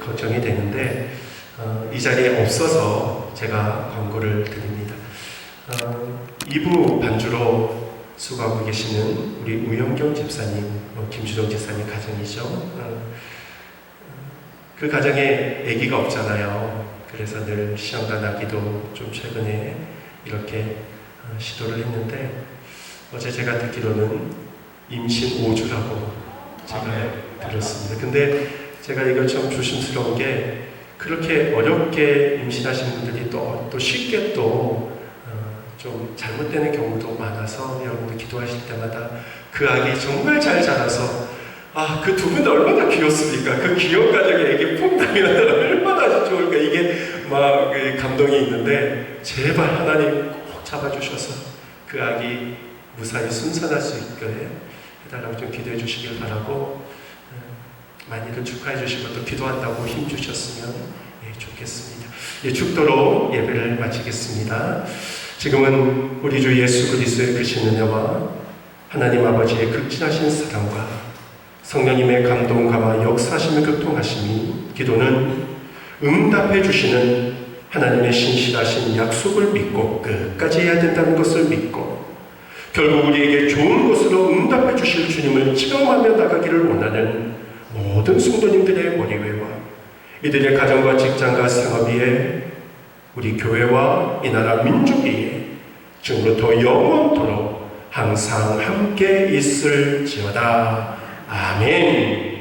걱정이 되는데 이 자리에 없어서 제가 권고를 드립니다. 2부 반주로 수고하고 계시는 우리 우영경 집사님, 김주동 집사님 가정이죠. 그 가정에 아기가 없잖아요. 그래서 늘 시험관하기도 좀 최근에 이렇게 시도를 했는데 어제 제가 듣기로는 임신 5주라고 제가 들었습니다. 근데 제가 이거 좀 조심스러운 게 그렇게 어렵게 임신하신 분들이 또 쉽게 좀 잘못되는 경우도 많아서 여러분들 기도하실 때마다 그 아기 정말 잘 자라서 그 두 분 얼마나 귀엽습니까? 그 귀여운 가정에 애기 퐁 나면 얼마나 좋을까? 이게 막 감동이 있는데 제발 하나님 꼭 잡아주셔서 그 아기 무사히 순산할 수 있게 해달라고 좀 기도해 주시길 바라고 많이들 축하해 주시고 또 기도한다고 힘 주셨으면 좋겠습니다. 축도로 예배를 마치겠습니다. 지금은 우리 주 예수 그리스도의 크신 은혜와 하나님 아버지의 극진하신 사랑과 성령님의 감동감화 역사하심을 교통하심이 기도는 응답해 주시는 하나님의 신실하신 약속을 믿고 끝까지 해야 된다는 것을 믿고 결국 우리에게 좋은 것으로 응답해 주실 주님을 체험하며 나가기를 원하는 모든 성도님들의 머리위와 이들의 가정과 직장과 생업 위에 우리 교회와 이 나라 민족 위에 지금부터 영원토록 항상 함께 있을지어다. 아멘.